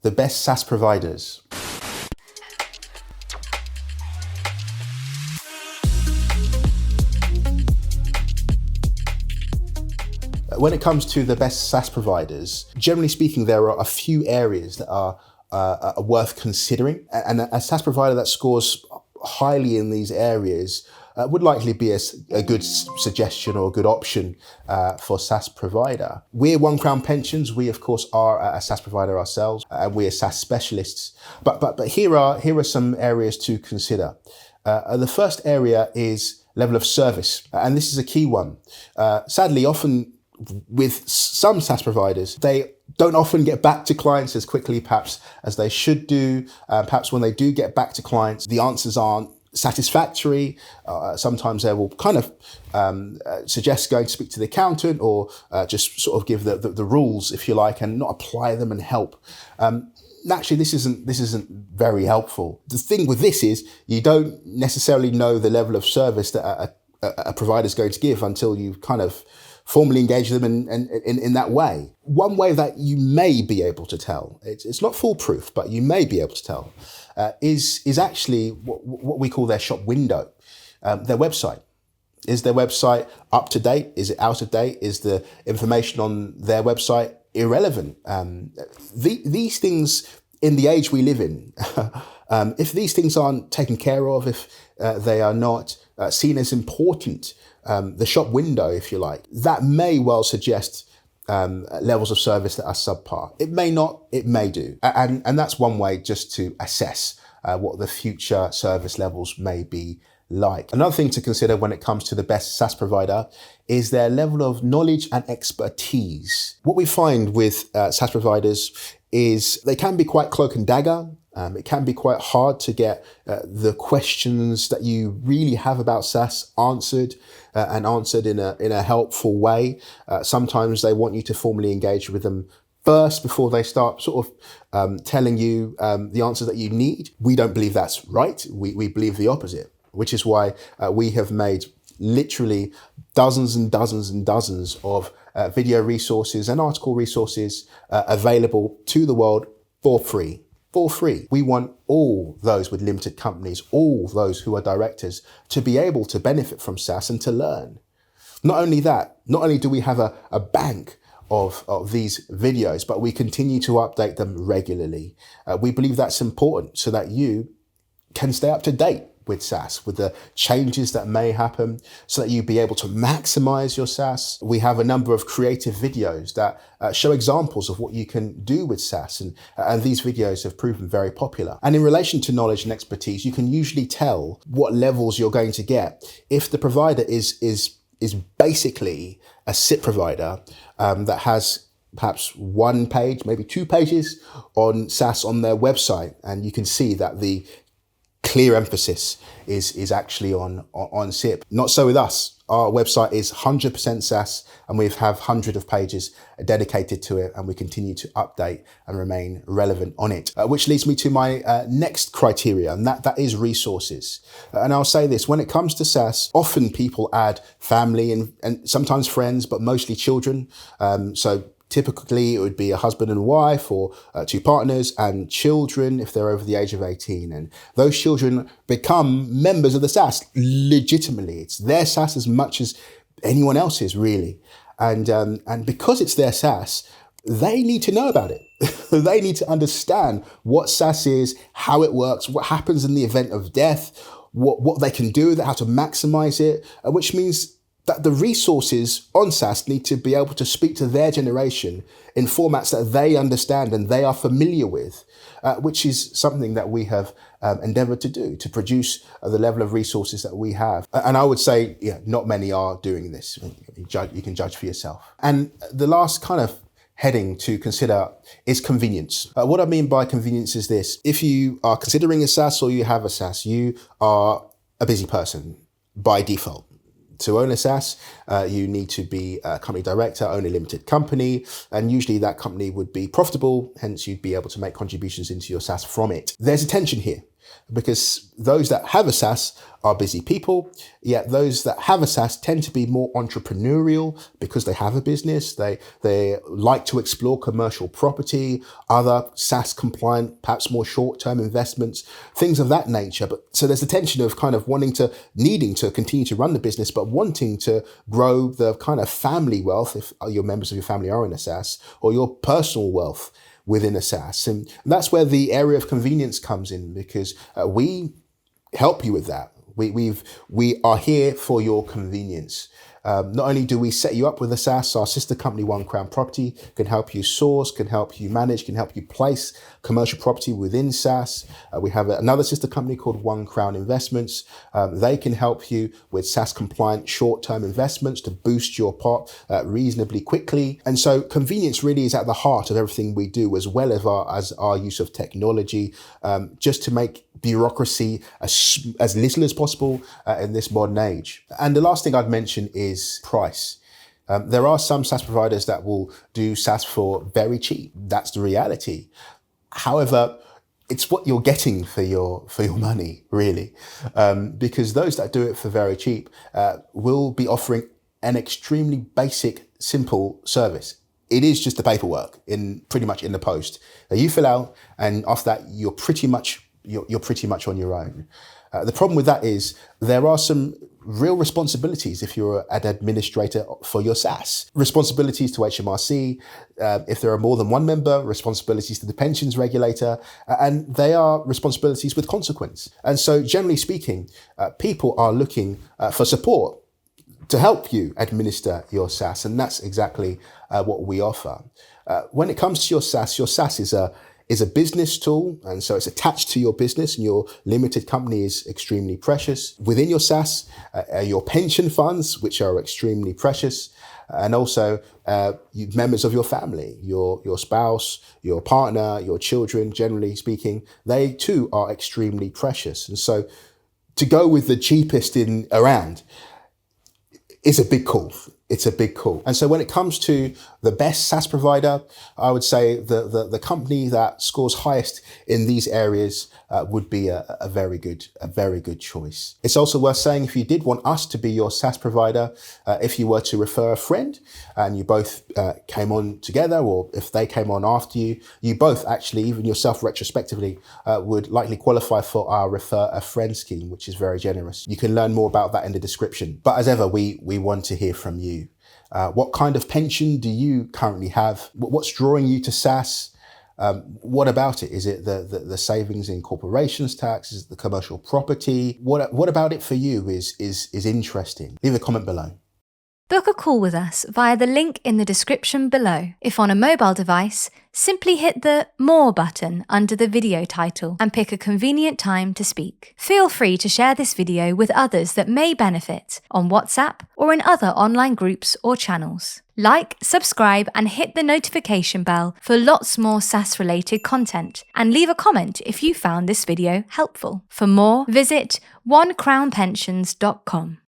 the best SaaS providers. When it comes to the best SaaS providers, generally speaking, there are a few areas that are worth considering. And a SaaS provider that scores highly in these areas would likely be a good suggestion or a good option for SaaS provider. We're One Crown Pensions. We, of course, are a SaaS provider ourselves, and we're SaaS specialists. But here are some areas to consider. The first area is level of service, and this is a key one. Sadly, often with some SaaS providers, they don't often get back to clients as quickly perhaps as they should do. Perhaps when they do get back to clients, the answers aren't satisfactory. Sometimes they will kind of suggest going to speak to the accountant, or just sort of give the rules, if you like, and not apply them and help. Naturally, this isn't very helpful. The thing with this is you don't necessarily know the level of service that a provider is going to give until you kind of formally engage them in that way. One way that you may be able to tell, it's not foolproof, but you may be able to tell, is actually what we call their shop window, their website. Is their website up to date? Is it out of date? Is the information on their website irrelevant? These things in the age we live in, if these things aren't taken care of, if they are not seen as important, the shop window, if you like, that may well suggest levels of service that are subpar. It may not, it may do. And that's one way just to assess what the future service levels may be like. Another thing to consider when it comes to the best SaaS provider is their level of knowledge and expertise. What we find with SaaS providers is they can be quite cloak and dagger. It can be quite hard to get the questions that you really have about SaaS answered and answered in a helpful way. Sometimes they want you to formally engage with them first before they start sort of telling you the answer that you need. We don't believe that's right. We believe the opposite, which is why we have made literally dozens and dozens and dozens of video resources and article resources available to the world for free. For free. We want all those with limited companies, all those who are directors, to be able to benefit from SaaS and to learn. Not only that, not only do we have a bank of these videos, but we continue to update them regularly. We believe that's important so that you can stay up to date with SaaS, with the changes that may happen, so that you be able to maximize your SaaS. We have a number of creative videos that show examples of what you can do with SaaS, and these videos have proven very popular. And in relation to knowledge and expertise, you can usually tell what levels you're going to get if the provider is basically a SIP provider that has perhaps 1 page, maybe 2 pages on SaaS on their website, and you can see that the clear emphasis is actually on SIP. Not so with us. Our website is 100% SaaS, and we have hundreds of pages dedicated to it, and we continue to update and remain relevant on it. Which leads me to my next criteria, and that is resources. And I'll say this, when it comes to SaaS, often people add family and sometimes friends, but mostly children. So typically, it would be a husband and wife, or 2 partners and children if they're over the age of 18. And those children become members of the SaaS legitimately. It's their SaaS as much as anyone else's, really. And because it's their SaaS, they need to know about it. They need to understand what SaaS is, how it works, what happens in the event of death, what they can do with it, how to maximize it, which means that the resources on SaaS need to be able to speak to their generation in formats that they understand and they are familiar with, which is something that we have endeavored to do, to produce the level of resources that we have. And I would say, not many are doing this. You can judge for yourself. And the last kind of heading to consider is convenience. What I mean by convenience is this. If you are considering a SaaS or you have a SaaS, you are a busy person by default. To own a SaaS, you need to be a company director, own a limited company, and usually that company would be profitable, hence you'd be able to make contributions into your SaaS from it. There's a tension here. because those that have a SSAS are busy people, yet those that have a SSAS tend to be more entrepreneurial because they have a business. They like to explore commercial property, other SSAS compliant, perhaps more short-term investments, things of that nature. But so there's a tension of kind of needing to continue to run the business, but wanting to grow the kind of family wealth, if your members of your family are in a SSAS, or your personal wealth within a SSAS. And that's where the area of convenience comes in, because we help you with that. We are here for your convenience. Not only do we set you up with a SSAS, our sister company, One Crown Property, can help you source, can help you manage, can help you place commercial property within SSAS. We have another sister company called One Crown Investments. They can help you with SSAS compliant short-term investments to boost your pot reasonably quickly. And so convenience really is at the heart of everything we do, as well as our use of technology, just to make bureaucracy as little as possible in this modern age. And the last thing I'd mention is price. There are some SSAS providers that will do SSAS for very cheap. That's the reality. However, it's what you're getting for your money, really, because those that do it for very cheap will be offering an extremely basic, simple service. It is just the paperwork pretty much in the post that you fill out, and after that, you're pretty much on your own. The problem with that is there are some real responsibilities if you're an administrator for your SSAS. Responsibilities to HMRC, if there are more than one member, responsibilities to the pensions regulator, and they are responsibilities with consequence. And so generally speaking, people are looking for support to help you administer your SSAS, and that's exactly what we offer. When it comes to your SSAS is a business tool, and so it's attached to your business, and your limited company is extremely precious. Within your SSAS, your pension funds, which are extremely precious, and also members of your family, your spouse, your partner, your children, generally speaking, they too are extremely precious. And so to go with the cheapest around is a big call. It's a big call. And so when it comes to the best SSAS provider, I would say the company that scores highest in these areas would be a very good choice. It's also worth saying, if you did want us to be your SSAS provider, if you were to refer a friend and you both came on together, or if they came on after you, you both actually, even yourself retrospectively, would likely qualify for our Refer a Friend scheme, which is very generous. You can learn more about that in the description. But as ever, we want to hear from you. What kind of pension do you currently have? What's drawing you to SSAS? What about it? Is it the savings in corporations tax? Is it the commercial property? What about it for you is interesting? Leave a comment below. Book a call with us via the link in the description below. If on a mobile device, simply hit the More button under the video title and pick a convenient time to speak. Feel free to share this video with others that may benefit on WhatsApp or in other online groups or channels. Like, subscribe and hit the notification bell for lots more SSAS related content, and leave a comment if you found this video helpful. For more, visit onecrownpensions.com.